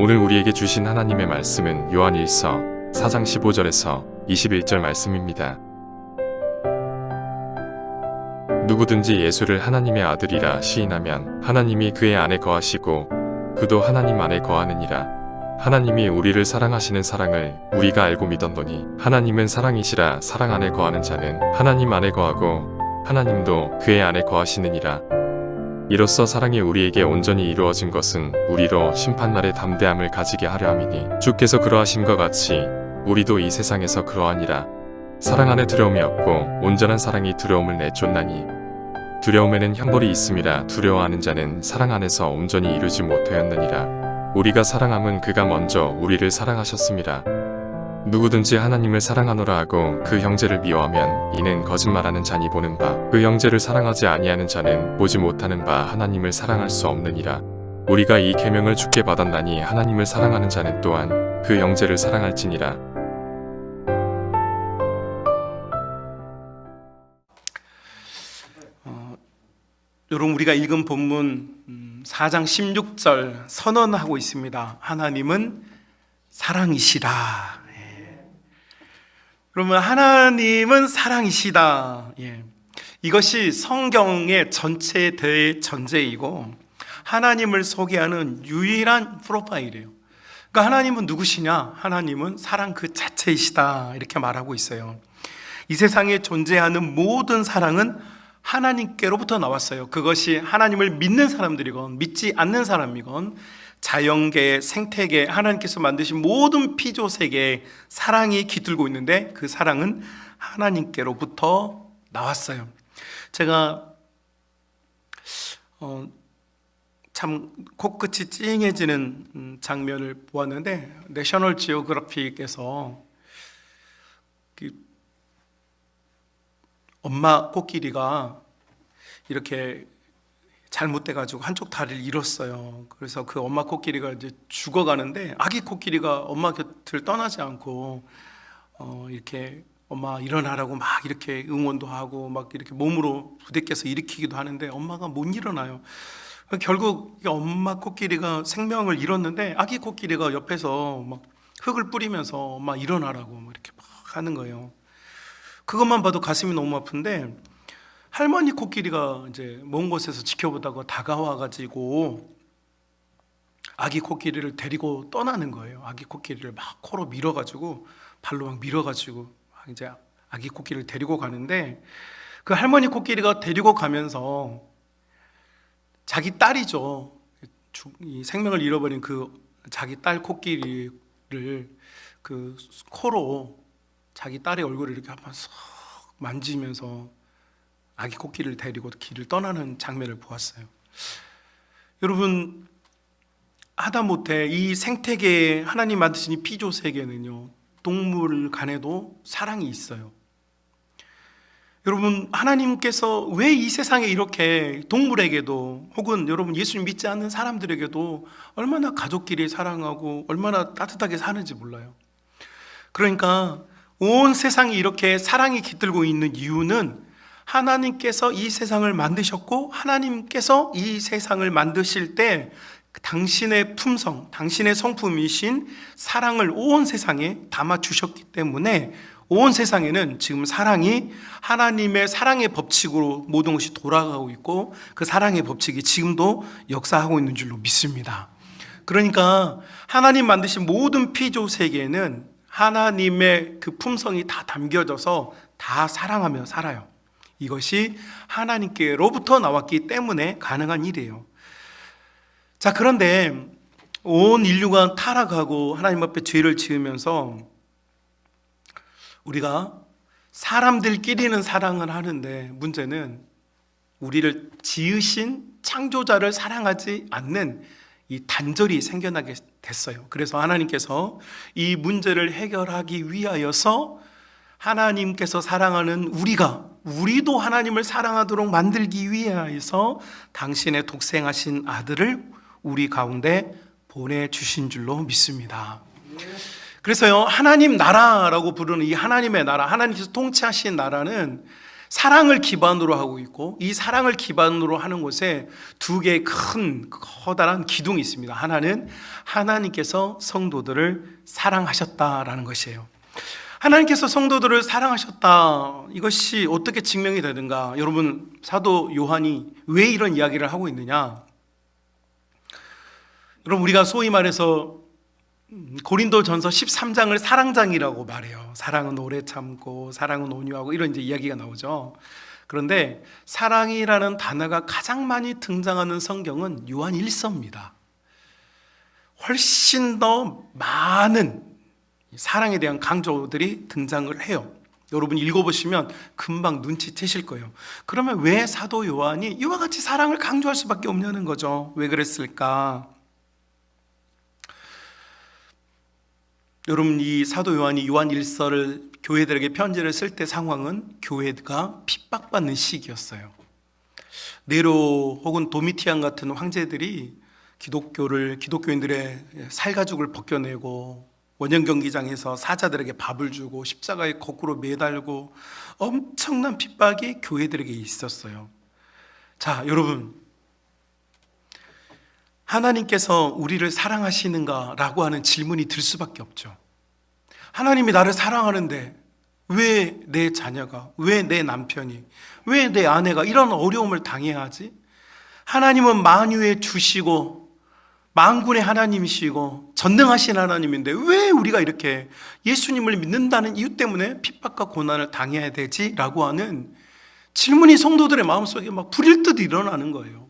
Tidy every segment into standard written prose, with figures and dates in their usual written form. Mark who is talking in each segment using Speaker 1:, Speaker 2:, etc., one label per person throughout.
Speaker 1: 오늘 우리에게 주신 하나님의 말씀은 요한일서 4장 15절에서 21절 말씀입니다. 누구든지 예수를 하나님의 아들이라 시인하면 하나님이 그의 안에 거하시고 그도 하나님 안에 거하느니라. 하나님이 우리를 사랑하시는 사랑을 우리가 알고 믿었노니 하나님은 사랑이시라. 사랑 안에 거하는 자는 하나님 안에 거하고 하나님도 그의 안에 거하시느니라. 이로써 사랑이 우리에게 온전히 이루어진 것은 우리로 심판날의 담대함을 가지게 하려 함이니 주께서 그러하심과 같이 우리도 이 세상에서 그러하니라. 사랑 안에 두려움이 없고 온전한 사랑이 두려움을 내쫓나니 두려움에는 형벌이 있음이라. 두려워하는 자는 사랑 안에서 온전히 이루지 못하였느니라. 우리가 사랑함은 그가 먼저 우리를 사랑하셨음이라. 누구든지 하나님을 사랑하노라 하고 그 형제를 미워하면 이는 거짓말하는 자니 보는 바 그 형제를 사랑하지 아니하는 자는 보지 못하는 바 하나님을 사랑할 수 없느니라. 우리가 이 계명을 주께 받았나니 하나님을 사랑하는 자는 또한 그 형제를 사랑할지니라.
Speaker 2: 여러분, 우리가 읽은 본문 4장 16절 선언하고 있습니다. 하나님은 사랑이시다. 그러면 하나님은 사랑이시다. 이것이 성경의 전체에 대해 전제이고 하나님을 소개하는 유일한 프로파일이에요. 그러니까 하나님은 누구시냐? 하나님은 사랑 그 자체이시다. 이렇게 말하고 있어요. 이 세상에 존재하는 모든 사랑은 하나님께로부터 나왔어요. 그것이 하나님을 믿는 사람들이건 믿지 않는 사람이건 자연계, 생태계, 하나님께서 만드신 모든 피조세계에 사랑이 깃들고 있는데 그 사랑은 하나님께로부터 나왔어요. 제가 참 코끝이 찡해지는 장면을 보았는데 내셔널 지오그래픽에서 엄마 코끼리가 이렇게 잘못돼가지고 한쪽 다리를 잃었어요. 그래서 그 엄마 코끼리가 이제 죽어가는데 아기 코끼리가 엄마 곁을 떠나지 않고 이렇게 엄마 일어나라고 막 이렇게 응원도 하고 막 이렇게 몸으로 부대껴서 일으키기도 하는데 엄마가 못 일어나요. 결국 엄마 코끼리가 생명을 잃었는데 아기 코끼리가 옆에서 막 흙을 뿌리면서 엄마 일어나라고 막 이렇게 막 하는 거예요. 그것만 봐도 가슴이 너무 아픈데 할머니 코끼리가 이제 먼 곳에서 지켜보다가 다가와가지고 아기 코끼리를 데리고 떠나는 거예요. 아기 코끼리를 막 코로 밀어가지고 발로 막 밀어가지고 이제 아기 코끼리를 데리고 가는데 그 할머니 코끼리가 데리고 가면서 자기 딸이죠. 이 생명을 잃어버린 그 자기 딸 코끼리를 그 코로 자기 딸의 얼굴을 이렇게 한번 쏙 만지면서 아기 코끼리를 데리고 길을 떠나는 장면을 보았어요. 여러분, 하다못해 이 생태계에 하나님 만드신 이 피조 세계는요, 동물 간에도 사랑이 있어요. 여러분, 하나님께서 왜 이 세상에 이렇게 동물에게도 혹은 여러분 예수님 믿지 않는 사람들에게도 얼마나 가족끼리 사랑하고 얼마나 따뜻하게 사는지 몰라요. 그러니까 온 세상이 이렇게 사랑이 깃들고 있는 이유는 하나님께서 이 세상을 만드셨고 하나님께서 이 세상을 만드실 때 당신의 품성, 당신의 성품이신 사랑을 온 세상에 담아주셨기 때문에 온 세상에는 지금 사랑이 하나님의 사랑의 법칙으로 모든 것이 돌아가고 있고 그 사랑의 법칙이 지금도 역사하고 있는 줄로 믿습니다. 그러니까 하나님 만드신 모든 피조 세계에는 하나님의 그 품성이 다 담겨져서 다 사랑하며 살아요. 이것이 하나님께로부터 나왔기 때문에 가능한 일이에요. 자, 그런데 온 인류가 타락하고 하나님 앞에 죄를 지으면서 우리가 사람들끼리는 사랑을 하는데 문제는 우리를 지으신 창조자를 사랑하지 않는 이 단절이 생겨나게 됐어요. 그래서 하나님께서 이 문제를 해결하기 위하여서 하나님께서 사랑하는 우리도 하나님을 사랑하도록 만들기 위하여서 당신의 독생하신 아들을 우리 가운데 보내주신 줄로 믿습니다. 그래서요, 하나님 나라라고 부르는 이 하나님의 나라, 하나님께서 통치하신 나라는 사랑을 기반으로 하고 있고, 이 사랑을 기반으로 하는 곳에 두 개의 큰 커다란 기둥이 있습니다. 하나는 하나님께서 성도들을 사랑하셨다라는 것이에요. 하나님께서 성도들을 사랑하셨다, 이것이 어떻게 증명이 되는가? 여러분, 사도 요한이 왜 이런 이야기를 하고 있느냐? 여러분, 우리가 소위 말해서 고린도전서 13장을 사랑장이라고 말해요. 사랑은 오래 참고 사랑은 온유하고 이런 이제 이야기가 나오죠. 그런데 사랑이라는 단어가 가장 많이 등장하는 성경은 요한 1서입니다. 훨씬 더 많은 사랑에 대한 강조들이 등장을 해요. 여러분 읽어보시면 금방 눈치채실 거예요. 그러면 왜 사도 요한이 이와 같이 사랑을 강조할 수밖에 없냐는 거죠. 왜 그랬을까? 여러분, 이 사도 요한이 요한 1서를 교회들에게 편지를 쓸 때 상황은 교회가 핍박받는 시기였어요. 네로 혹은 도미티안 같은 황제들이 기독교인들의 살가죽을 벗겨내고 원형 경기장에서 사자들에게 밥을 주고 십자가에 거꾸로 매달고 엄청난 핍박이 교회들에게 있었어요. 자, 여러분, 하나님께서 우리를 사랑하시는가라고 하는 질문이 들 수밖에 없죠. 하나님이 나를 사랑하는데 왜 내 자녀가, 왜 내 남편이, 왜 내 아내가 이런 어려움을 당해야 하지? 하나님은 만유의 주시고 만군의 하나님이시고 전능하신 하나님인데 왜 우리가 이렇게 예수님을 믿는다는 이유 때문에 핍박과 고난을 당해야 되지? 라고 하는 질문이 성도들의 마음속에 막 불일 듯 일어나는 거예요.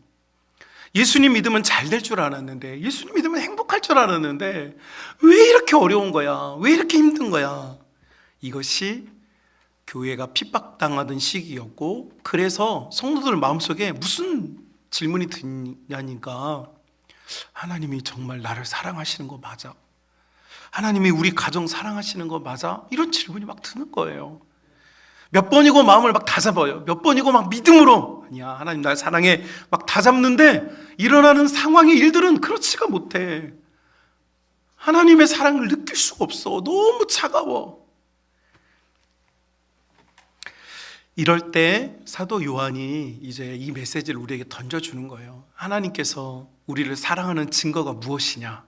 Speaker 2: 예수님 믿으면 잘 될 줄 알았는데, 예수님 믿으면 행복할 줄 알았는데 왜 이렇게 어려운 거야? 왜 이렇게 힘든 거야? 이것이 교회가 핍박당하던 시기였고, 그래서 성도들 마음속에 무슨 질문이 드냐니까, 하나님이 정말 나를 사랑하시는 거 맞아? 하나님이 우리 가정 사랑하시는 거 맞아? 이런 질문이 막 드는 거예요. 몇 번이고 마음을 막 다잡아요. 몇 번이고 막 믿음으로, 아니야, 하나님 날 사랑해, 막 다잡는데 일어나는 상황의 일들은 그렇지가 못해. 하나님의 사랑을 느낄 수가 없어. 너무 차가워. 이럴 때 사도 요한이 이제 이 메시지를 우리에게 던져주는 거예요. 하나님께서 우리를 사랑하는 증거가 무엇이냐?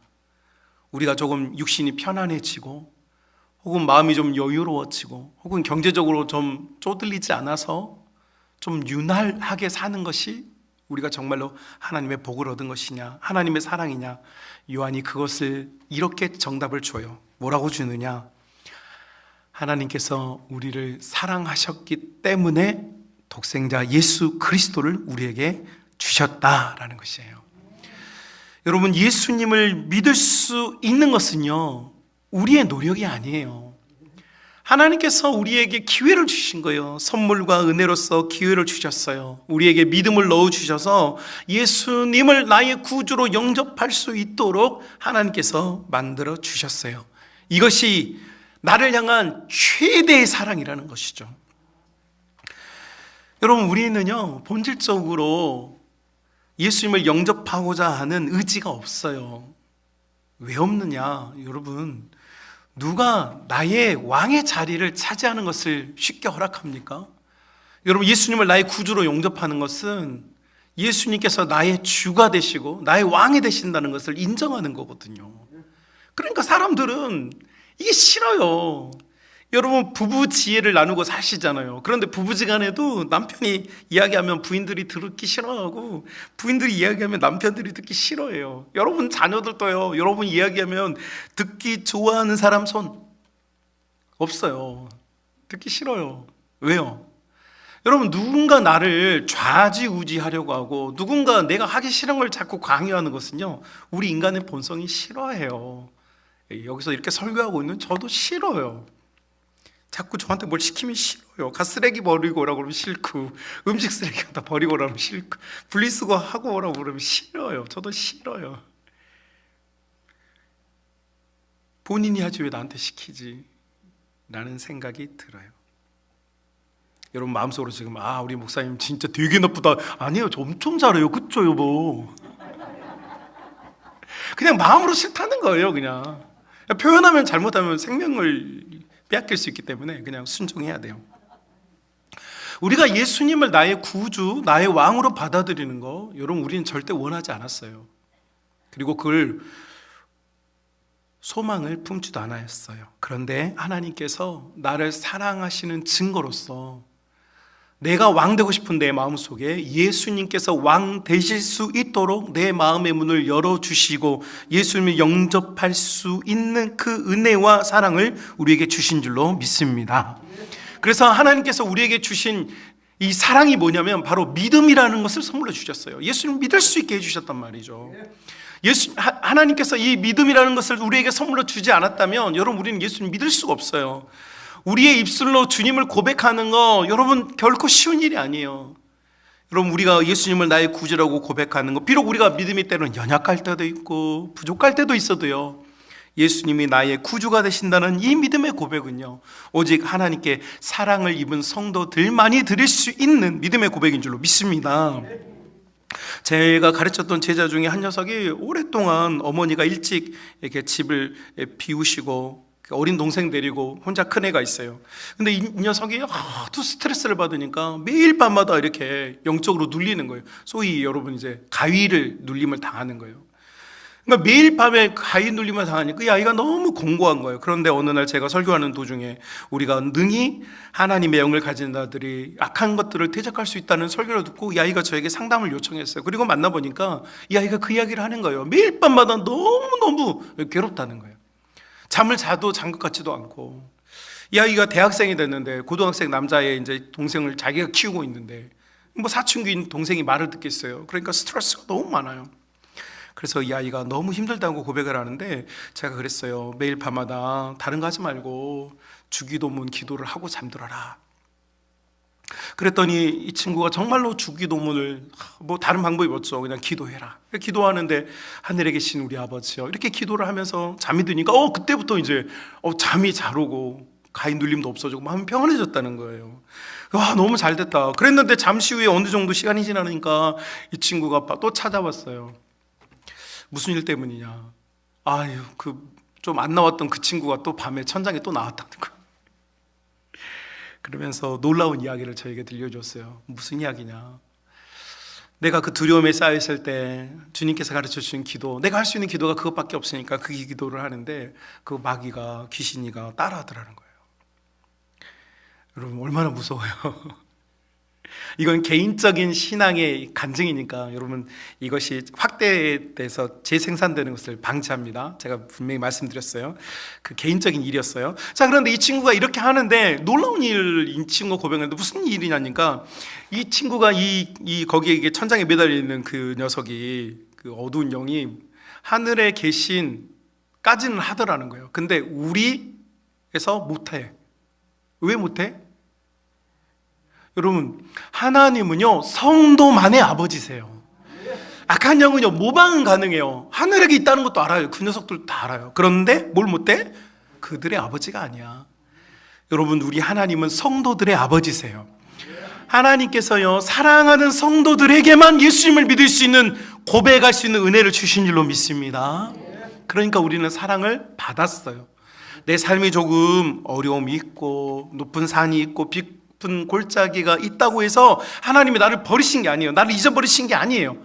Speaker 2: 우리가 조금 육신이 편안해지고, 혹은 마음이 좀 여유로워지고, 혹은 경제적으로 좀 쪼들리지 않아서 좀 윤활하게 사는 것이 우리가 정말로 하나님의 복을 얻은 것이냐, 하나님의 사랑이냐? 요한이 그것을 이렇게 정답을 줘요. 뭐라고 주느냐? 하나님께서 우리를 사랑하셨기 때문에 독생자 예수 그리스도를 우리에게 주셨다라는 것이에요. 여러분, 예수님을 믿을 수 있는 것은요, 우리의 노력이 아니에요. 하나님께서 우리에게 기회를 주신 거예요. 선물과 은혜로서 기회를 주셨어요. 우리에게 믿음을 넣어주셔서 예수님을 나의 구주로 영접할 수 있도록 하나님께서 만들어 주셨어요. 이것이 나를 향한 최대의 사랑이라는 것이죠. 여러분, 우리는요, 본질적으로 예수님을 영접하고자 하는 의지가 없어요. 왜 없느냐? 여러분, 누가 나의 왕의 자리를 차지하는 것을 쉽게 허락합니까? 여러분, 예수님을 나의 구주로 영접하는 것은 예수님께서 나의 주가 되시고 나의 왕이 되신다는 것을 인정하는 거거든요. 그러니까 사람들은 이게 싫어요. 여러분, 부부 지혜를 나누고 사시잖아요. 그런데 부부지간에도 남편이 이야기하면 부인들이 듣기 싫어하고, 부인들이 이야기하면 남편들이 듣기 싫어해요. 여러분 자녀들도요, 여러분 이야기하면 듣기 좋아하는 사람 손 없어요. 듣기 싫어요. 왜요? 여러분, 누군가 나를 좌지우지하려고 하고 누군가 내가 하기 싫은 걸 자꾸 강요하는 것은요, 우리 인간의 본성이 싫어해요. 여기서 이렇게 설교하고 있는 저도 싫어요. 자꾸 저한테 뭘 시키면 싫어요. 가스레기 버리고 오라고 그러면 싫고, 음식 쓰레기 갖다 버리고 오라면 싫고, 분리수거 하고 오라고 그러면 싫어요. 저도 싫어요. 본인이 하지 왜 나한테 시키지? 라는 생각이 들어요. 여러분 마음속으로 지금 우리 목사님 진짜 되게 나쁘다. 아니에요, 저 엄청 잘해요. 그쵸 여보? 그냥 마음으로 싫다는 거예요. 그냥 표현하면 잘못하면 생명을 빼앗길 수 있기 때문에 그냥 순종해야 돼요. 우리가 예수님을 나의 구주, 나의 왕으로 받아들이는 거, 여러분 우리는 절대 원하지 않았어요. 그리고 그걸 소망을 품지도 않았어요. 그런데 하나님께서 나를 사랑하시는 증거로서 내가 왕 되고 싶은 내 마음속에 예수님께서 왕 되실 수 있도록 내 마음의 문을 열어주시고 예수님을 영접할 수 있는 그 은혜와 사랑을 우리에게 주신 줄로 믿습니다. 그래서 하나님께서 우리에게 주신 이 사랑이 뭐냐면 바로 믿음이라는 것을 선물로 주셨어요. 예수님 믿을 수 있게 해주셨단 말이죠. 하나님께서 이 믿음이라는 것을 우리에게 선물로 주지 않았다면 여러분 우리는 예수님 믿을 수가 없어요. 우리의 입술로 주님을 고백하는 거 여러분 결코 쉬운 일이 아니에요. 여러분 우리가 예수님을 나의 구주라고 고백하는 거, 비록 우리가 믿음이 때로는 연약할 때도 있고 부족할 때도 있어도요, 예수님이 나의 구주가 되신다는 이 믿음의 고백은요, 오직 하나님께 사랑을 입은 성도들만이 드릴 수 있는 믿음의 고백인 줄로 믿습니다. 제가 가르쳤던 제자 중에 한 녀석이 오랫동안 어머니가 일찍 이렇게 집을 비우시고 어린 동생 데리고 혼자 큰 애가 있어요. 근데 이 녀석이 하도 스트레스를 받으니까 매일 밤마다 이렇게 영적으로 눌리는 거예요. 소위 여러분 이제 가위를 눌림을 당하는 거예요. 그러니까 매일 밤에 가위 눌림을 당하니까 이 아이가 너무 공고한 거예요. 그런데 어느 날 제가 설교하는 도중에 우리가 능히 하나님의 영을 가진 자들이 악한 것들을 대적할 수 있다는 설교를 듣고 이 아이가 저에게 상담을 요청했어요. 그리고 만나보니까 이 아이가 그 이야기를 하는 거예요. 매일 밤마다 너무너무 괴롭다는 거예요. 잠을 자도 잔 것 같지도 않고, 이 아이가 대학생이 됐는데 고등학생 남자의 이제 동생을 자기가 키우고 있는데 뭐 사춘기인 동생이 말을 듣겠어요. 그러니까 스트레스가 너무 많아요. 그래서 이 아이가 너무 힘들다고 고백을 하는데 제가 그랬어요. 매일 밤마다 다른 거 하지 말고 주기도문 기도를 하고 잠들어라. 그랬더니 이 친구가 정말로 주기도문을, 뭐 다른 방법이 없죠. 그냥 기도해라. 기도하는데 하늘에 계신 우리 아버지요, 이렇게 기도를 하면서 잠이 드니까 그때부터 이제 잠이 잘 오고 가위 눌림도 없어지고 마음이 평안해졌다는 거예요. 와, 너무 잘 됐다. 그랬는데 잠시 후에 어느 정도 시간이 지나니까 이 친구가 또 찾아왔어요. 무슨 일 때문이냐. 아유, 좀 안 나왔던 그 친구가 또 밤에 천장에 또 나왔다는 거예요. 그러면서 놀라운 이야기를 저에게 들려줬어요. 무슨 이야기냐. 내가 그 두려움에 쌓여있을 때 주님께서 가르쳐 주신 기도, 내가 할 수 있는 기도가 그것밖에 없으니까 그 기도를 하는데 그 마귀가, 귀신이가 따라하더라는 거예요. 여러분 얼마나 무서워요. 이건 개인적인 신앙의 간증이니까 여러분 이것이 확대돼서 재생산되는 것을 방지합니다. 제가 분명히 말씀드렸어요. 그 개인적인 일이었어요. 자, 그런데 이 친구가 이렇게 하는데 놀라운 일을 이 친구가 고백했는데 무슨 일이냐니까, 이 친구가 거기에 천장에 매달려 있는 그 녀석이, 그 어두운 영이 하늘에 계신까지는 하더라는 거예요. 근데 우리에서 못해. 왜 못해? 여러분, 하나님은요 성도만의 아버지세요. 악한 영은요 모방은 가능해요. 하늘에 있다는 것도 알아요. 그 녀석들도 다 알아요. 그런데 뭘 못해? 그들의 아버지가 아니야. 여러분, 우리 하나님은 성도들의 아버지세요. 하나님께서요 사랑하는 성도들에게만 예수님을 믿을 수 있는, 고백할 수 있는 은혜를 주신 줄로 믿습니다. 그러니까 우리는 사랑을 받았어요. 내 삶이 조금 어려움이 있고 높은 산이 있고 깊은 골짜기가 있다고 해서 하나님이 나를 버리신 게 아니에요. 나를 잊어버리신 게 아니에요.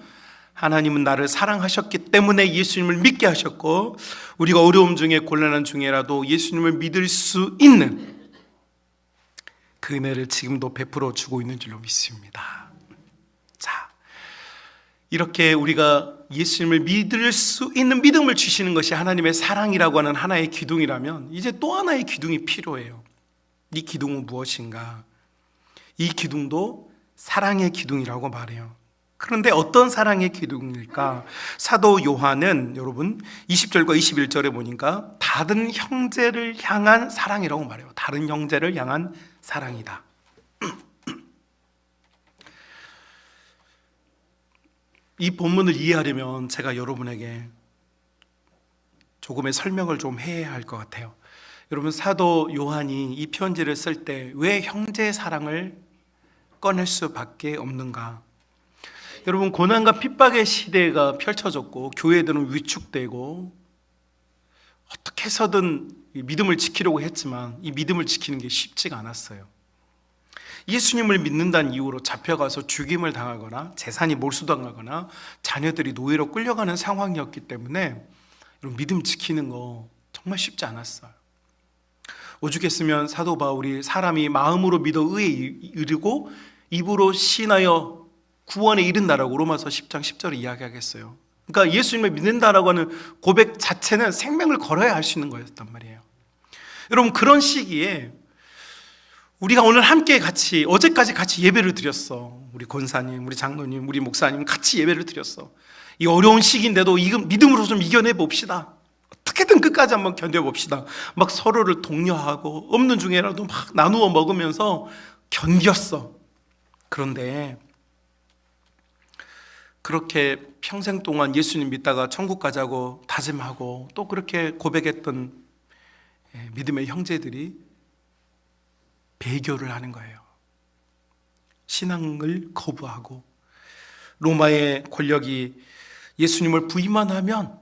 Speaker 2: 하나님은 나를 사랑하셨기 때문에 예수님을 믿게 하셨고, 우리가 어려움 중에 곤란한 중에라도 예수님을 믿을 수 있는 그 은혜를 지금도 베풀어 주고 있는 줄로 믿습니다. 자, 이렇게 우리가 예수님을 믿을 수 있는 믿음을 주시는 것이 하나님의 사랑이라고 하는 하나의 기둥이라면, 이제 또 하나의 기둥이 필요해요. 이 기둥은 무엇인가? 이 기둥도 사랑의 기둥이라고 말해요. 그런데 어떤 사랑의 기둥일까? 사도 요한은 여러분 20절과 21절에 보니까 다른 형제를 향한 사랑이라고 말해요. 다른 형제를 향한 사랑이다. 이 본문을 이해하려면 제가 여러분에게 조금의 설명을 좀 해야 할 것 같아요. 여러분, 사도 요한이 이 편지를 쓸 때 왜 형제의 사랑을 꺼낼 수밖에 없는가? 여러분, 고난과 핍박의 시대가 펼쳐졌고 교회들은 위축되고 어떻게 해서든 믿음을 지키려고 했지만 이 믿음을 지키는 게 쉽지가 않았어요. 예수님을 믿는다는 이유로 잡혀가서 죽임을 당하거나 재산이 몰수당하거나 자녀들이 노예로 끌려가는 상황이었기 때문에 여러분, 믿음 지키는 거 정말 쉽지 않았어요. 오죽했으면 사도 바울이 사람이 마음으로 믿어 의에 이르고 입으로 신하여 구원에 이른다라고 로마서 10장 10절에 이야기하겠어요. 그러니까 예수님을 믿는다라고 하는 고백 자체는 생명을 걸어야 할 수 있는 거였단 말이에요. 여러분, 그런 시기에 우리가 오늘 함께 같이, 어제까지 같이 예배를 드렸어. 우리 권사님, 우리 장로님, 우리 목사님 같이 예배를 드렸어. 이 어려운 시기인데도 믿음으로 좀 이겨내 봅시다. 어떻게든 끝까지 한번 견뎌봅시다. 막 서로를 독려하고 없는 중에라도 막 나누어 먹으면서 견뎠어. 그런데 그렇게 평생 동안 예수님 믿다가 천국 가자고 다짐하고 또 그렇게 고백했던 믿음의 형제들이 배교를 하는 거예요. 신앙을 거부하고 로마의 권력이 예수님을 부인만 하면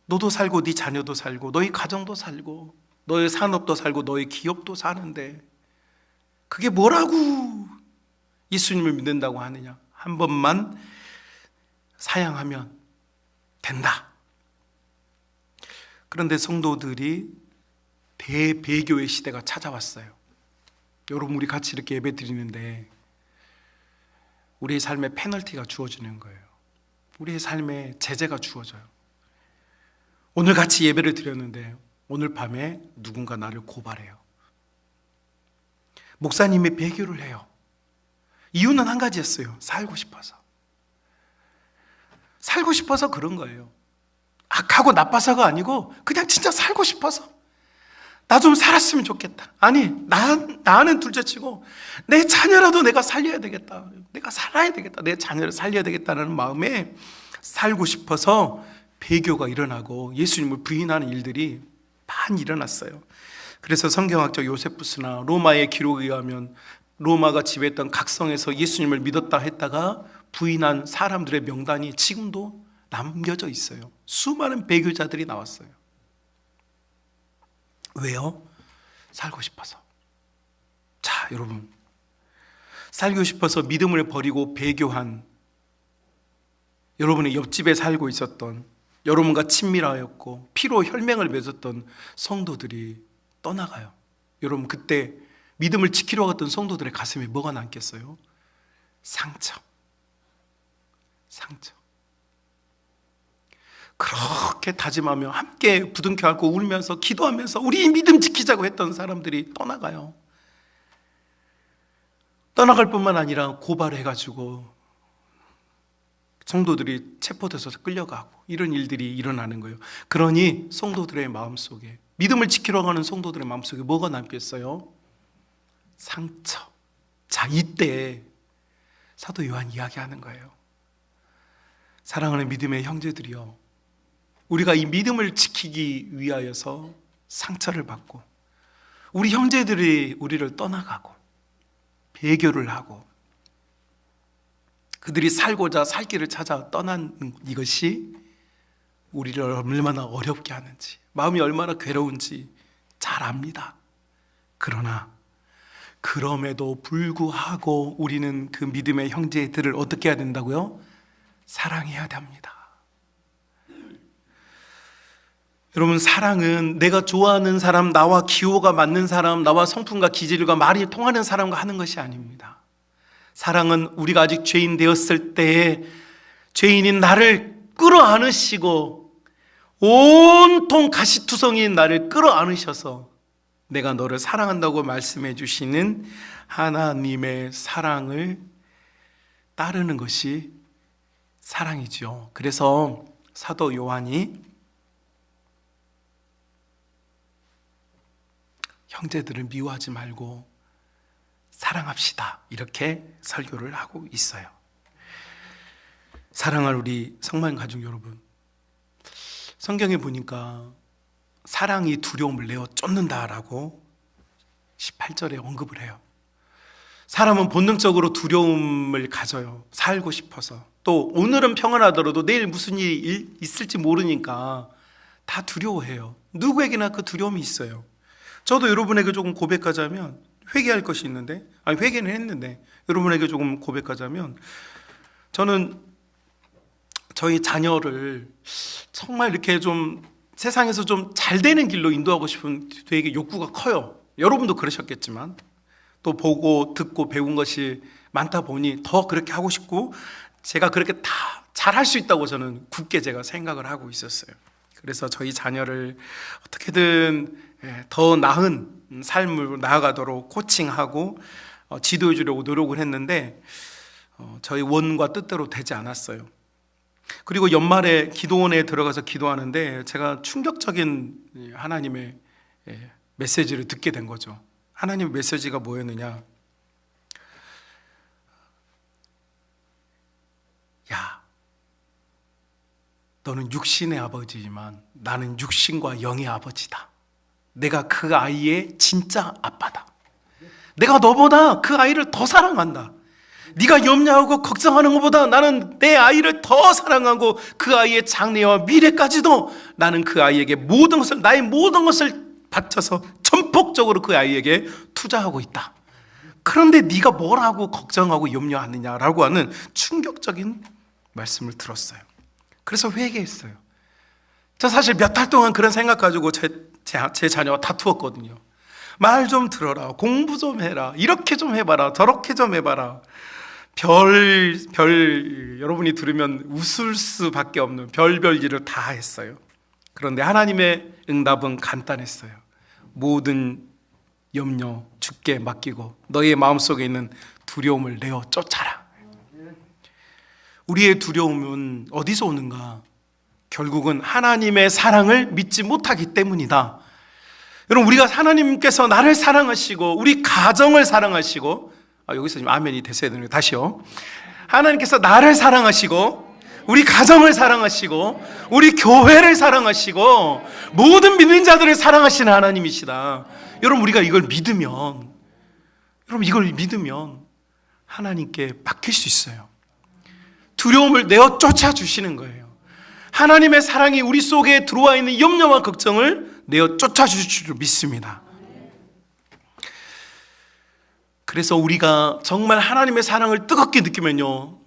Speaker 2: 너도 살고 네 자녀도 살고 너희 가정도 살고 너의 산업도 살고 너의 기업도 사는데 그게 뭐라고 예수님을 믿는다고 하느냐. 한 번만 사양하면 된다. 그런데 성도들이 대배교의 시대가 찾아왔어요. 여러분, 우리 같이 이렇게 예배 드리는데 우리의 삶에 페널티가 주어지는 거예요. 우리의 삶에 제재가 주어져요. 오늘 같이 예배를 드렸는데 오늘 밤에 누군가 나를 고발해요. 목사님이 배교를 해요. 이유는 한 가지였어요. 살고 싶어서. 살고 싶어서 그런 거예요. 악하고 나빠서가 아니고 그냥 진짜 살고 싶어서. 나 좀 살았으면 좋겠다. 아니, 나는 둘째치고 내 자녀라도 내가 살려야 되겠다. 내가 살아야 되겠다. 내 자녀를 살려야 되겠다는 마음에 살고 싶어서 배교가 일어나고 예수님을 부인하는 일들이 많이 일어났어요. 그래서 성경학자 요세푸스나 로마의 기록에 의하면 로마가 지배했던 각성에서 예수님을 믿었다 했다가 부인한 사람들의 명단이 지금도 남겨져 있어요. 수많은 배교자들이 나왔어요. 왜요? 살고 싶어서. 자, 여러분, 살고 싶어서 믿음을 버리고 배교한 여러분의 옆집에 살고 있었던, 여러분과 친밀하였고 피로 혈맹을 맺었던 성도들이 떠나가요. 여러분, 그때 믿음을 지키러 갔던 성도들의 가슴에 뭐가 남겠어요? 상처. 그렇게 다짐하며 함께 부둥켜 안고 울면서 기도하면서 우리 믿음 지키자고 했던 사람들이 떠나가요. 떠나갈 뿐만 아니라 고발해가지고 성도들이 체포돼서 끌려가고 이런 일들이 일어나는 거예요. 그러니 성도들의 마음속에, 믿음을 지키러 가는 성도들의 마음속에 뭐가 남겠어요? 상처. 자, 이때 사도 요한 이야기하는 거예요. 사랑하는 믿음의 형제들이여, 우리가 이 믿음을 지키기 위하여서 상처를 받고 우리 형제들이 우리를 떠나가고 배교를 하고 그들이 살고자 살 길을 찾아 떠난 이것이 우리를 얼마나 어렵게 하는지, 마음이 얼마나 괴로운지 잘 압니다. 그러나 그럼에도 불구하고 우리는 그 믿음의 형제들을 어떻게 해야 된다고요? 사랑해야 합니다. 여러분, 사랑은 내가 좋아하는 사람, 나와 기호가 맞는 사람, 나와 성품과 기질과 말이 통하는 사람과 하는 것이 아닙니다. 사랑은 우리가 아직 죄인 되었을 때에 죄인인 나를 끌어안으시고 온통 가시투성이인 나를 끌어안으셔서 내가 너를 사랑한다고 말씀해 주시는 하나님의 사랑을 따르는 것이 사랑이죠. 그래서 사도 요한이 형제들을 미워하지 말고 사랑합시다, 이렇게 설교를 하고 있어요. 사랑할 우리 성만 가족 여러분, 성경에 보니까 사랑이 두려움을 내어 쫓는다라고 18절에 언급을 해요. 사람은 본능적으로 두려움을 가져요. 살고 싶어서. 또 오늘은 평안하더라도 내일 무슨 일이 있을지 모르니까 다 두려워해요. 누구에게나 그 두려움이 있어요. 저도 여러분에게 조금 고백하자면 회개할 것이 있는데, 아니 회개는 했는데, 여러분에게 조금 고백하자면, 저는 저희 자녀를 정말 이렇게 좀 세상에서 좀 잘 되는 길로 인도하고 싶은 되게 욕구가 커요. 여러분도 그러셨겠지만, 또 보고 듣고 배운 것이 많다 보니 더 그렇게 하고 싶고, 제가 그렇게 다 잘할 수 있다고 저는 굳게 제가 생각을 하고 있었어요. 그래서 저희 자녀를 어떻게든 더 나은 삶을 나아가도록 코칭하고 지도해 주려고 노력을 했는데, 저희 원과 뜻대로 되지 않았어요. 그리고 연말에 기도원에 들어가서 기도하는데 제가 충격적인 하나님의 메시지를 듣게 된 거죠. 하나님의 메시지가 뭐였느냐? 야, 너는 육신의 아버지지만 나는 육신과 영의 아버지다. 내가 그 아이의 진짜 아빠다. 내가 너보다 그 아이를 더 사랑한다. 네가 염려하고 걱정하는 것보다 나는 내 아이를 더 사랑하고 그 아이의 장래와 미래까지도 나는 그 아이에게 모든 것을, 나의 모든 것을 바쳐서 전폭적으로 그 아이에게 투자하고 있다. 그런데 네가 뭘 하고 걱정하고 염려하느냐라고 하는 충격적인 말씀을 들었어요. 그래서 회개했어요. 저 사실 몇 달 동안 그런 생각 가지고 제 자녀와 다투었거든요. 말 좀 들어라, 공부 좀 해라, 이렇게 좀 해봐라, 저렇게 좀 해봐라. 여러분이 들으면 웃을 수밖에 없는 별별 일을 다 했어요. 그런데 하나님의 응답은 간단했어요. 모든 염려 주께 맡기고 너의 마음속에 있는 두려움을 내어 쫓아라. 우리의 두려움은 어디서 오는가? 결국은 하나님의 사랑을 믿지 못하기 때문이다. 여러분, 우리가 하나님께서 나를 사랑하시고 우리 가정을 사랑하시고, 여기서 지금 아멘이 됐어야 되는 거예요. 다시요. 하나님께서 나를 사랑하시고 우리 가정을 사랑하시고 우리 교회를 사랑하시고 모든 믿는 자들을 사랑하시는 하나님이시다. 여러분, 우리가 이걸 믿으면 하나님께 맡길 수 있어요. 두려움을 내어 쫓아주시는 거예요. 하나님의 사랑이 우리 속에 들어와 있는 염려와 걱정을 내어 쫓아주실 줄 믿습니다. 그래서 우리가 정말 하나님의 사랑을 뜨겁게 느끼면요,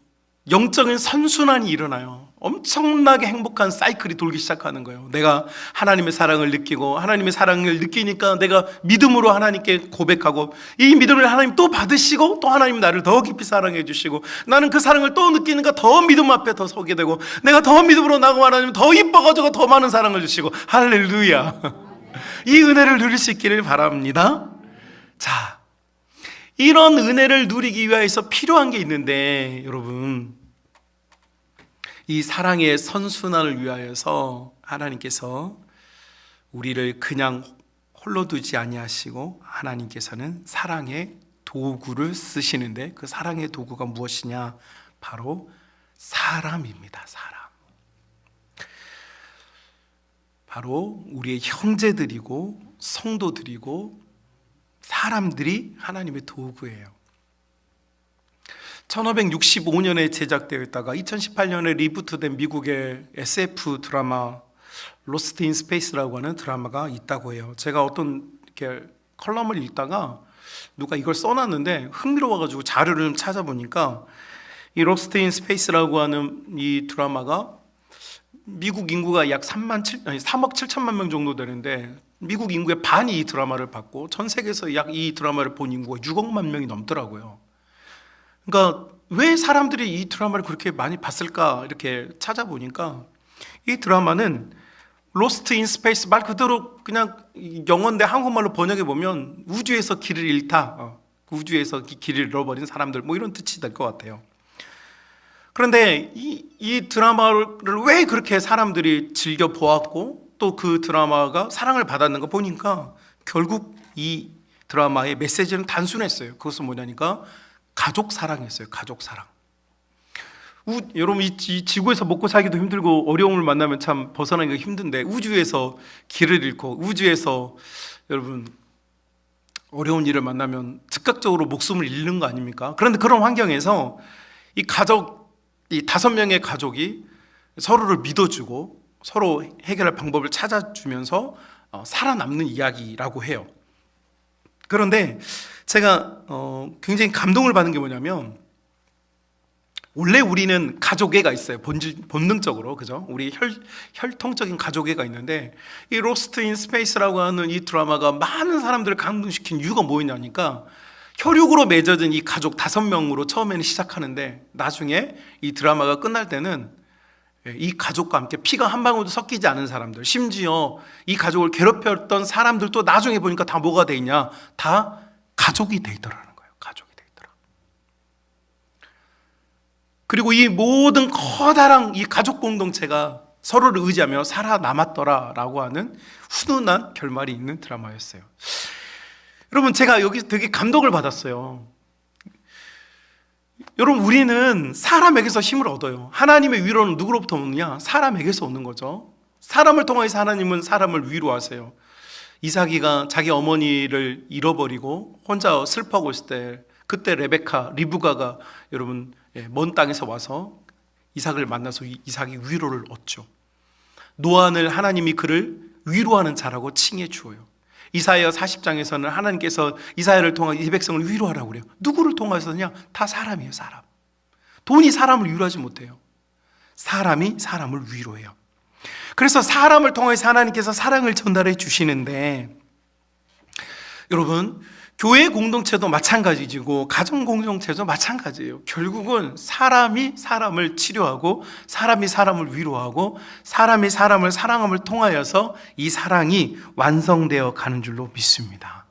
Speaker 2: 영적인 선순환이 일어나요. 엄청나게 행복한 사이클이 돌기 시작하는 거예요. 내가 하나님의 사랑을 느끼고 하나님의 사랑을 느끼니까 내가 믿음으로 하나님께 고백하고, 이 믿음을 하나님 또 받으시고 또 하나님 나를 더 깊이 사랑해 주시고, 나는 그 사랑을 또 느끼니까 더 믿음 앞에 더 서게 되고, 내가 더 믿음으로 나가고 하나님 더 이뻐가지고 더 많은 사랑을 주시고, 할렐루야. 이 은혜를 누릴 수 있기를 바랍니다. 자, 이런 은혜를 누리기 위해서 필요한 게 있는데, 여러분, 이 사랑의 선순환을 위하여서 하나님께서 우리를 그냥 홀로 두지 아니하시고 하나님께서는 사랑의 도구를 쓰시는데, 그 사랑의 도구가 무엇이냐? 바로 사람입니다. 사람. 바로 우리의 형제들이고 성도들이고 사람들이 하나님의 도구예요. 1565년에 제작되어 있다가 2018년에 리부트된 미국의 SF 드라마 로스트 인 스페이스라고 하는 드라마가 있다고 해요. 제가 어떤 이렇게 컬럼을 읽다가 누가 이걸 써놨는데 흥미로워가지고 자료를 좀 찾아보니까, 이 로스트 인 스페이스라고 하는 이 드라마가 미국 인구가 약 3억 7천만 명 정도 되는데, 미국 인구의 반이 이 드라마를 봤고 전 세계에서 약 이 드라마를 본 인구가 6억만 명이 넘더라고요. 그러니까 왜 사람들이 이 드라마를 그렇게 많이 봤을까 이렇게 찾아보니까, 이 드라마는 로스트 인 스페이스, 말 그대로 그냥 영어인데 한국말로 번역해 보면 우주에서 길을 잃다, 우주에서 길을 잃어버린 사람들, 뭐 이런 뜻이 될 것 같아요. 그런데 이 드라마를 왜 그렇게 사람들이 즐겨 보았고 또 그 드라마가 사랑을 받았는가 보니까, 결국 이 드라마의 메시지는 단순했어요. 그것은 뭐냐니까 가족 사랑이었어요. 가족 사랑. 여러분, 이 지구에서 먹고 살기도 힘들고 어려움을 만나면 참 벗어나기가 힘든데, 우주에서 길을 잃고 우주에서 여러분 어려운 일을 만나면 즉각적으로 목숨을 잃는 거 아닙니까? 그런데 그런 환경에서 이 5명의 가족이 서로를 믿어주고 서로 해결할 방법을 찾아주면서 살아남는 이야기라고 해요. 그런데 제가 굉장히 감동을 받은 게 뭐냐면, 원래 우리는 가족애가 있어요. 본능적으로, 그죠? 우리 혈통적인 가족애가 있는데, 이 로스트 인 스페이스라고 하는 이 드라마가 많은 사람들을 감동시킨 이유가 뭐였냐니까, 혈육으로 맺어진 이 가족 5명으로 처음에는 시작하는데, 나중에 이 드라마가 끝날 때는 이 가족과 함께 피가 한 방울도 섞이지 않은 사람들, 심지어 이 가족을 괴롭혔던 사람들도 나중에 보니까 다 뭐가 돼 있냐? 다 가족이 돼 있더라는 거예요. 가족이 돼 있더라. 그리고 이 모든 커다란 이 가족 공동체가 서로를 의지하며 살아남았더라라고 하는 훈훈한 결말이 있는 드라마였어요. 여러분, 제가 여기서 되게 감동을 받았어요. 여러분, 우리는 사람에게서 힘을 얻어요. 하나님의 위로는 누구로부터 오느냐? 사람에게서 오는 거죠. 사람을 통해서 하나님은 사람을 위로하세요. 이삭이가 자기 어머니를 잃어버리고 혼자 슬퍼하고 있을 때, 그때 리브가가 여러분 먼 땅에서 와서 이삭을 만나서 이삭이 위로를 얻죠. 노아를 하나님이 그를 위로하는 자라고 칭해 주어요. 이사야 40장에서는 하나님께서 이사야를 통해 이 백성을 위로하라고 그래요. 누구를 통해서냐? 다 사람이에요. 사람. 돈이 사람을 위로하지 못해요. 사람이 사람을 위로해요. 그래서 사람을 통해서 하나님께서 사랑을 전달해 주시는데, 여러분, 교회 공동체도 마찬가지고 가정 공동체도 마찬가지예요. 결국은 사람이 사람을 치료하고 사람이 사람을 위로하고 사람이 사람을 사랑함을 통하여서 이 사랑이 완성되어 가는 줄로 믿습니다.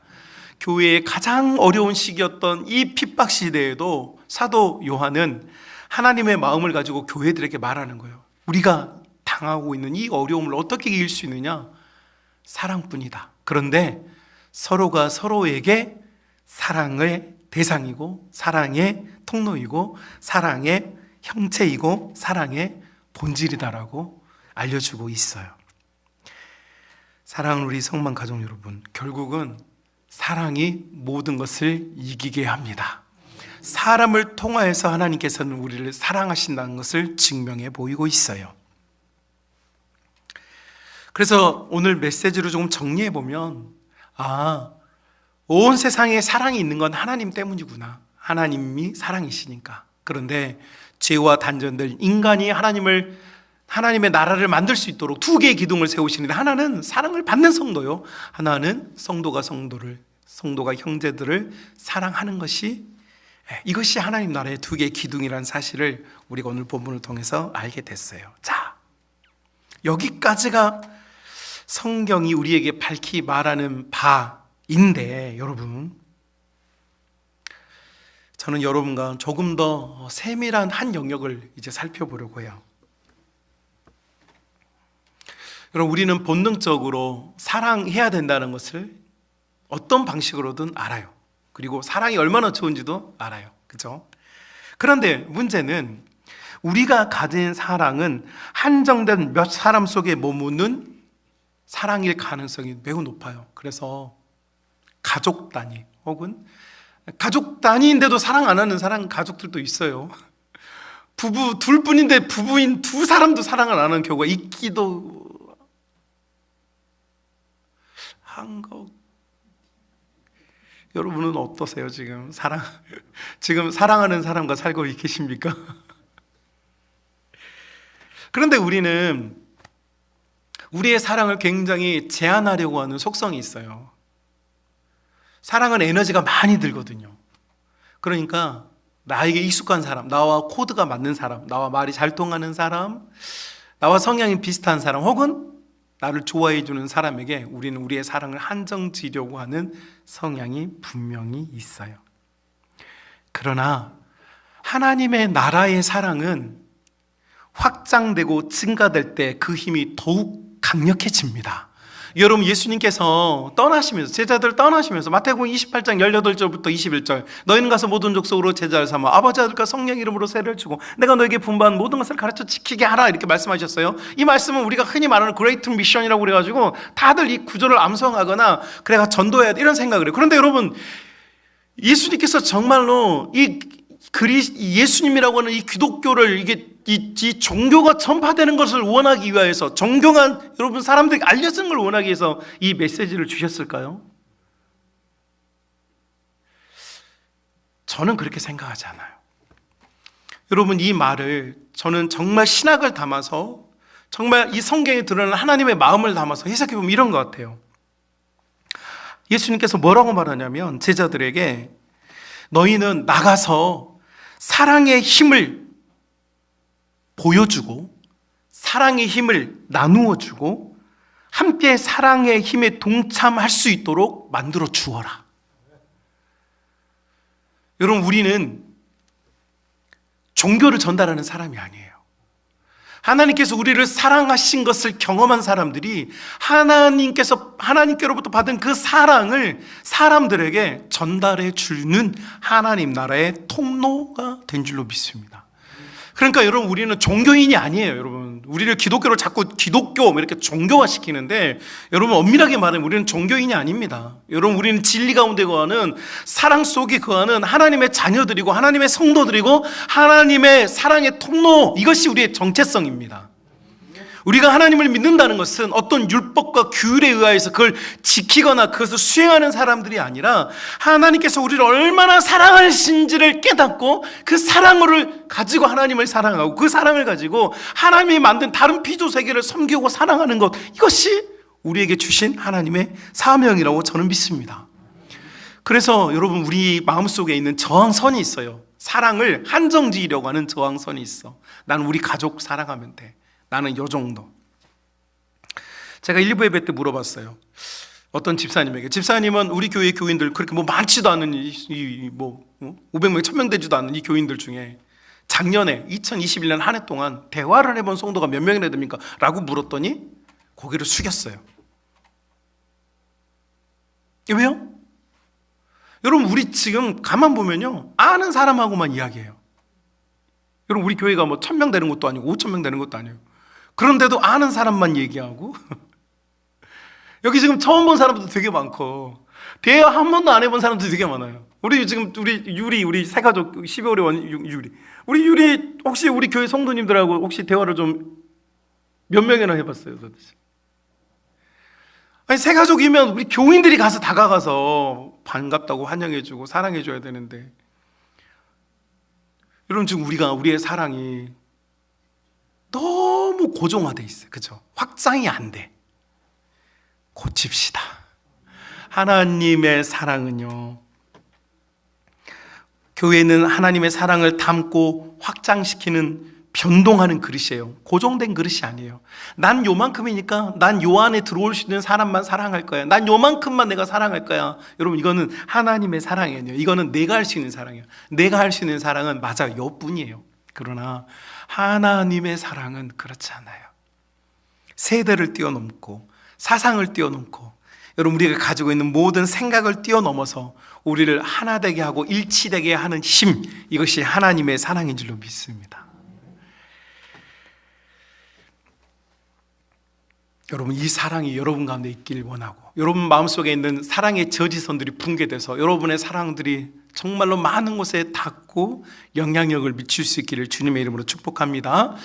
Speaker 2: 교회의 가장 어려운 시기였던 이 핍박 시대에도 사도 요한은 하나님의 마음을 가지고 교회들에게 말하는 거예요. 우리가 당하고 있는 이 어려움을 어떻게 이길 수 있느냐? 사랑뿐이다. 그런데 서로가 서로에게 사랑의 대상이고 사랑의 통로이고 사랑의 형체이고 사랑의 본질이다라고 알려주고 있어요. 사랑하는 우리 성만 가족 여러분, 결국은 사랑이 모든 것을 이기게 합니다. 사람을 통하여서 하나님께서는 우리를 사랑하신다는 것을 증명해 보이고 있어요. 그래서 오늘 메시지로 조금 정리해 보면, 온 세상에 사랑이 있는 건 하나님 때문이구나. 하나님이 사랑이시니까. 그런데 죄와 단전될 인간이 하나님의 나라를 만들 수 있도록 두 개의 기둥을 세우시는데, 하나는 사랑을 받는 성도요, 하나는 성도가 형제들을 사랑하는 것이, 이것이 하나님 나라의 두 개의 기둥이라는 사실을 우리가 오늘 본문을 통해서 알게 됐어요. 자, 여기까지가 성경이 우리에게 밝히 말하는 바인데, 여러분, 저는 여러분과 조금 더 세밀한 한 영역을 이제 살펴보려고 해요. 여러분, 우리는 본능적으로 사랑해야 된다는 것을 어떤 방식으로든 알아요. 그리고 사랑이 얼마나 좋은지도 알아요. 그죠? 그런데 문제는 우리가 가진 사랑은 한정된 몇 사람 속에 머무는 사랑일 가능성이 매우 높아요. 그래서 가족 단위 혹은 가족 단위인데도 사랑 안 하는 가족들도 있어요. 부부 둘뿐인데 부부인 두 사람도 사랑을 안 하는 경우가 있기도 한 거. 여러분은 어떠세요? 지금 사랑하는 사람과 살고 계십니까? 그런데 우리는 우리의 사랑을 굉장히 제한하려고 하는 속성이 있어요. 사랑은 에너지가 많이 들거든요. 그러니까 나에게 익숙한 사람, 나와 코드가 맞는 사람, 나와 말이 잘 통하는 사람, 나와 성향이 비슷한 사람, 혹은 나를 좋아해 주는 사람에게 우리는 우리의 사랑을 한정 지려고 하는 성향이 분명히 있어요. 그러나 하나님의 나라의 사랑은 확장되고 증가될 때 그 힘이 더욱 강력해집니다. 여러분, 예수님께서 제자들 떠나시면서 마태복음 28장 18절부터 21절, 너희는 가서 모든 족속으로 제자를 삼아 아버지 아들과 성령 이름으로 세례를 주고 내가 너에게 분부한 모든 것을 가르쳐 지키게 하라, 이렇게 말씀하셨어요. 이 말씀은 우리가 흔히 말하는 그레이트 미션이라고 그래가지고 다들 이 구절을 암송하거나 그래가 전도해야 돼, 이런 생각을 해요. 그런데 여러분, 예수님께서 정말로 예수님이라고 하는 이 기독교를 이 종교가 전파되는 것을 원하기 위해서, 존경한 여러분 사람들이 알려지는 걸 원하기 위해서 이 메시지를 주셨을까요? 저는 그렇게 생각하지 않아요. 여러분, 이 말을 저는 정말 신학을 담아서 정말 이 성경에 드러나는 하나님의 마음을 담아서 해석해보면 이런 것 같아요. 예수님께서 뭐라고 말하냐면 제자들에게 너희는 나가서 사랑의 힘을 보여주고 사랑의 힘을 나누어주고 함께 사랑의 힘에 동참할 수 있도록 만들어 주어라. 여러분, 우리는 종교를 전달하는 사람이 아니에요. 하나님께서 우리를 사랑하신 것을 경험한 사람들이 하나님께로부터 받은 그 사랑을 사람들에게 전달해 주는 하나님 나라의 통로가 된 줄로 믿습니다. 그러니까 여러분, 우리는 종교인이 아니에요. 여러분, 우리를 기독교로 자꾸 기독교 이렇게 종교화 시키는데, 여러분 엄밀하게 말하면 우리는 종교인이 아닙니다. 여러분, 우리는 진리 가운데 거하는, 사랑 속에 거하는 하나님의 자녀들이고 하나님의 성도들이고 하나님의 사랑의 통로, 이것이 우리의 정체성입니다. 우리가 하나님을 믿는다는 것은 어떤 율법과 규율에 의하여서 그걸 지키거나 그것을 수행하는 사람들이 아니라 하나님께서 우리를 얼마나 사랑하신지를 깨닫고 그 사랑을 가지고 하나님을 사랑하고 그 사랑을 가지고 하나님이 만든 다른 피조 세계를 섬기고 사랑하는 것, 이것이 우리에게 주신 하나님의 사명이라고 저는 믿습니다. 그래서 여러분, 우리 마음속에 있는 저항선이 있어요. 사랑을 한정지으려고 하는 저항선이 있어. 나는 우리 가족 사랑하면 돼. 나는 요 정도. 제가 1부 예배 때 물어봤어요. 어떤 집사님에게. 집사님은 우리 교회 교인들 그렇게 뭐 많지도 않은 500명, 1000명 되지도 않는 이 교인들 중에 작년에 2021년 한 해 동안 대화를 해본 성도가 몇 명이나 됩니까? 라고 물었더니 고개를 숙였어요. 왜요? 여러분, 우리 지금 가만 보면요, 아는 사람하고만 이야기해요. 여러분, 우리 교회가 뭐 1000명 되는 것도 아니고 5000명 되는 것도 아니에요. 그런데도 아는 사람만 얘기하고 여기 지금 처음 본 사람도 되게 많고 대화 한 번도 안 해본 사람도 되게 많아요. 우리 지금 우리 세 가족 12월에 우리 유리 혹시 우리 교회 성도님들하고 혹시 대화를 좀 몇 명이나 해봤어요? 도대체? 아니, 세 가족이면 우리 교인들이 가서 다가가서 반갑다고 환영해주고 사랑해줘야 되는데, 여러분, 지금 우리의 사랑이 너무 고정화돼 있어요. 그죠? 확장이 안 돼. 고칩시다. 하나님의 사랑은요, 교회는 하나님의 사랑을 담고 확장시키는, 변동하는 그릇이에요. 고정된 그릇이 아니에요. 난 요만큼이니까 난 요 안에 들어올 수 있는 사람만 사랑할 거야. 난 요만큼만 내가 사랑할 거야. 여러분, 이거는 하나님의 사랑이 아니에요. 이거는 내가 할 수 있는 사랑이에요. 내가 할 수 있는 사랑은 맞아, 요뿐이에요. 그러나 하나님의 사랑은 그렇지 않아요. 세대를 뛰어넘고 사상을 뛰어넘고, 여러분, 우리가 가지고 있는 모든 생각을 뛰어넘어서 우리를 하나 되게 하고 일치되게 하는 힘, 이것이 하나님의 사랑인 줄로 믿습니다. 여러분, 이 사랑이 여러분 가운데 있길 원하고, 여러분 마음속에 있는 사랑의 저지선들이 붕괴돼서 여러분의 사랑들이 정말로 많은 곳에 닿고 영향력을 미칠 수 있기를 주님의 이름으로 축복합니다.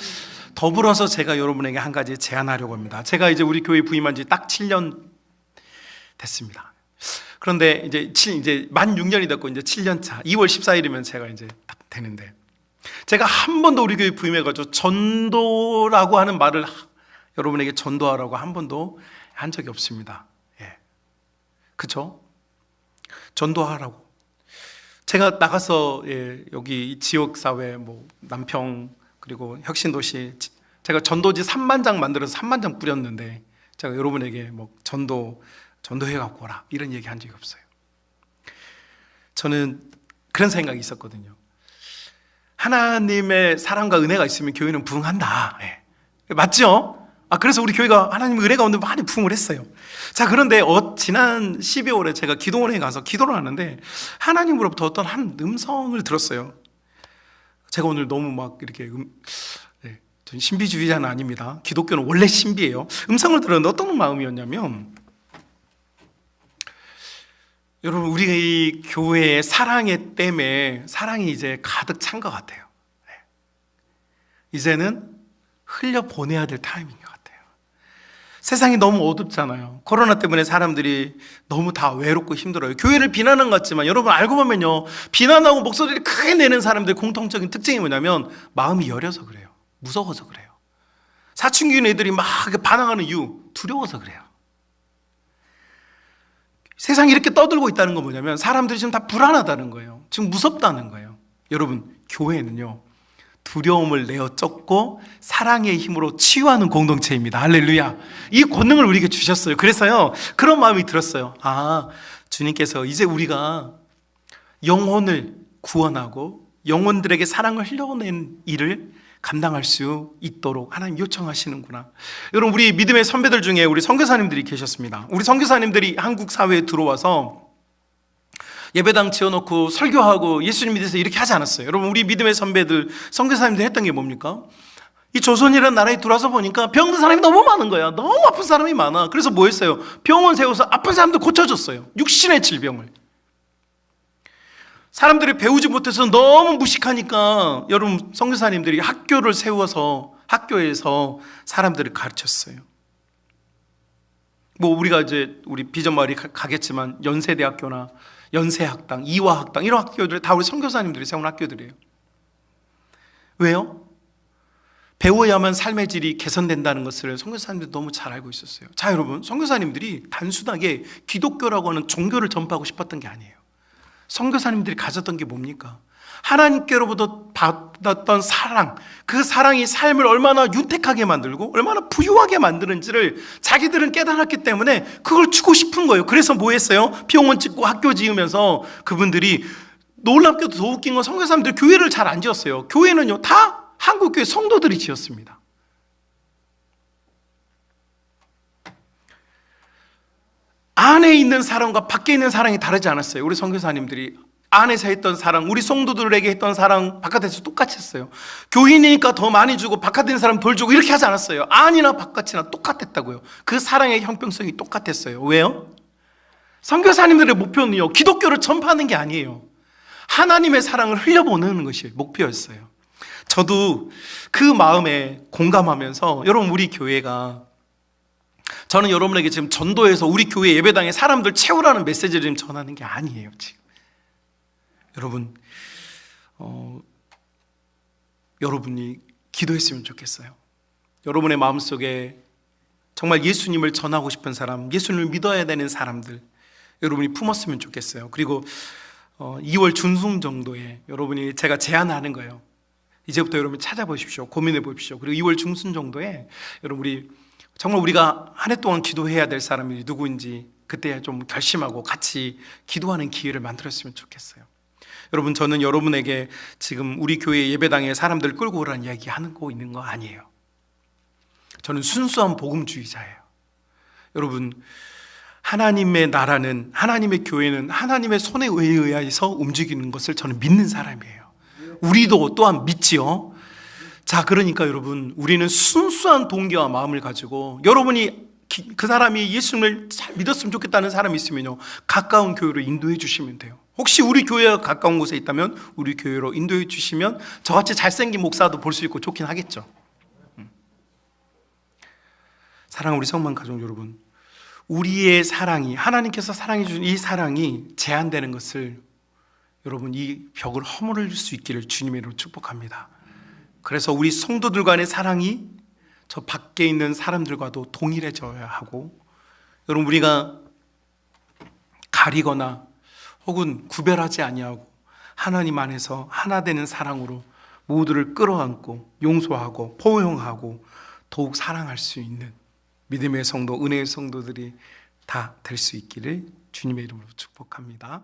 Speaker 2: 더불어서 제가 여러분에게 한 가지 제안하려고 합니다. 제가 이제 우리 교회 부임한 지 딱 7년 됐습니다. 그런데 이제 만 6년이 됐고 이제 7년 차, 2월 14일이면 제가 이제 딱 되는데, 제가 한 번도 우리 교회 부임해가지고 전도라고 하는 말을, 여러분에게 전도하라고 한 번도 한 적이 없습니다. 예. 그쵸? 전도하라고. 제가 나가서, 여기 지역사회, 남평, 그리고 혁신도시, 제가 전도지 3만 장 만들어서 3만 장 뿌렸는데, 제가 여러분에게 전도해갖고 오라, 이런 얘기 한 적이 없어요. 저는 그런 생각이 있었거든요. 하나님의 사랑과 은혜가 있으면 교회는 부흥한다. 예. 맞죠? 그래서 우리 교회가 하나님의 은혜가 오늘 많이 부흥을 했어요. 자, 그런데 지난 12월에 제가 기도원에 가서 기도를 하는데 하나님으로부터 어떤 한 음성을 들었어요. 제가 오늘 너무 이렇게 전 신비주의자는 아닙니다. 기독교는 원래 신비예요. 음성을 들었는데 어떤 마음이었냐면, 여러분, 우리 교회의 사랑의 댐에 사랑이 이제 가득 찬 것 같아요. 이제는 흘려보내야 될 타이밍인 것 같아요. 세상이 너무 어둡잖아요. 코로나 때문에 사람들이 너무 다 외롭고 힘들어요. 교회를 비난한 것 같지만 여러분 알고 보면요, 비난하고 목소리를 크게 내는 사람들의 공통적인 특징이 뭐냐면 마음이 여려서 그래요. 무서워서 그래요. 사춘기인 애들이 막 반항하는 이유, 두려워서 그래요. 세상이 이렇게 떠들고 있다는 건 뭐냐면 사람들이 지금 다 불안하다는 거예요. 지금 무섭다는 거예요. 여러분, 교회는요, 두려움을 내어 쫓고 사랑의 힘으로 치유하는 공동체입니다. 할렐루야. 이 권능을 우리에게 주셨어요. 그래서요, 그런 마음이 들었어요. 아, 주님께서 이제 우리가 영혼을 구원하고 영혼들에게 사랑을 흘려낸 일을 감당할 수 있도록 하나님 요청하시는구나. 여러분, 우리 믿음의 선배들 중에 우리 선교사님들이 계셨습니다. 우리 선교사님들이 한국 사회에 들어와서 예배당 지어놓고 설교하고 예수님 믿어서 이렇게 하지 않았어요. 여러분, 우리 믿음의 선배들, 선교사님들 했던 게 뭡니까? 이 조선이라는 나라에 들어와서 보니까 병든 사람이 너무 많은 거야. 너무 아픈 사람이 많아. 그래서 뭐 했어요? 병원 세워서 아픈 사람들 고쳐줬어요. 육신의 질병을. 사람들이 배우지 못해서 너무 무식하니까 여러분, 선교사님들이 학교를 세워서 학교에서 사람들을 가르쳤어요. 뭐 우리가 이제 우리 비전마을이 가겠지만 연세대학교나 연세학당, 이화학당 이런 학교들 다 우리 선교사님들이 세운 학교들이에요. 왜요? 배워야만 삶의 질이 개선된다는 것을 선교사님들이 너무 잘 알고 있었어요. 자, 여러분, 선교사님들이 단순하게 기독교라고 하는 종교를 전파하고 싶었던 게 아니에요. 선교사님들이 가졌던 게 뭡니까? 하나님께로부터 받았던 사랑, 그 사랑이 삶을 얼마나 윤택하게 만들고 얼마나 부유하게 만드는지를 자기들은 깨달았기 때문에 그걸 주고 싶은 거예요. 그래서 뭐 했어요? 병원 짓고 학교 지으면서 그분들이, 놀랍게도 더 웃긴 건 선교사님들 교회를 잘 안 지었어요. 교회는요, 다 한국교회 성도들이 지었습니다. 안에 있는 사랑과 밖에 있는 사랑이 다르지 않았어요. 우리 선교사님들이 안에서 했던 사랑, 우리 성도들에게 했던 사랑 바깥에서 똑같이 했어요. 교인이니까 더 많이 주고 바깥에 있는 사람 덜 주고 이렇게 하지 않았어요. 안이나 바깥이나 똑같았다고요. 그 사랑의 형평성이 똑같았어요. 왜요? 선교사님들의 목표는요, 기독교를 전파하는 게 아니에요. 하나님의 사랑을 흘려보내는 것이 목표였어요. 저도 그 마음에 공감하면서, 여러분, 우리 교회가, 저는 여러분에게 지금 전도해서 우리 교회 예배당에 사람들 채우라는 메시지를 지금 전하는 게 아니에요. 지금 여러분, 여러분이 기도했으면 좋겠어요. 여러분의 마음속에 정말 예수님을 전하고 싶은 사람, 예수님을 믿어야 되는 사람들 여러분이 품었으면 좋겠어요. 그리고 2월 중순 정도에 여러분이, 제가 제안하는 거예요. 이제부터 여러분 찾아보십시오. 고민해 보십시오. 그리고 2월 중순 정도에 여러분, 우리 정말 우리가 한 해 동안 기도해야 될 사람이 누구인지 그때 좀 결심하고 같이 기도하는 기회를 만들었으면 좋겠어요. 여러분, 저는 여러분에게 지금 우리 교회 예배당에 사람들 끌고 오라는 이야기 하고 있는 거 아니에요. 저는 순수한 복음주의자예요. 여러분, 하나님의 나라는, 하나님의 교회는 하나님의 손에 의해서 움직이는 것을 저는 믿는 사람이에요. 우리도 또한 믿지요. 자, 그러니까 여러분, 우리는 순수한 동기와 마음을 가지고, 여러분이 그 사람이 예수님을 잘 믿었으면 좋겠다는 사람이 있으면요, 가까운 교회로 인도해 주시면 돼요. 혹시 우리 교회가 가까운 곳에 있다면 우리 교회로 인도해 주시면 저같이 잘생긴 목사도 볼 수 있고 좋긴 하겠죠. 사랑하는 우리 성만 가족 여러분, 우리의 사랑이, 하나님께서 사랑해 주신 이 사랑이 제한되는 것을, 여러분, 이 벽을 허물을 수 있기를 주님의 이름으로 축복합니다. 그래서 우리 성도들 간의 사랑이 저 밖에 있는 사람들과도 동일해져야 하고, 여러분, 우리가 가리거나 혹은 구별하지 아니하고 하나님 안에서 하나 되는 사랑으로 모두를 끌어안고 용서하고 포용하고 더욱 사랑할 수 있는 믿음의 성도, 은혜의 성도들이 다 될 수 있기를 주님의 이름으로 축복합니다.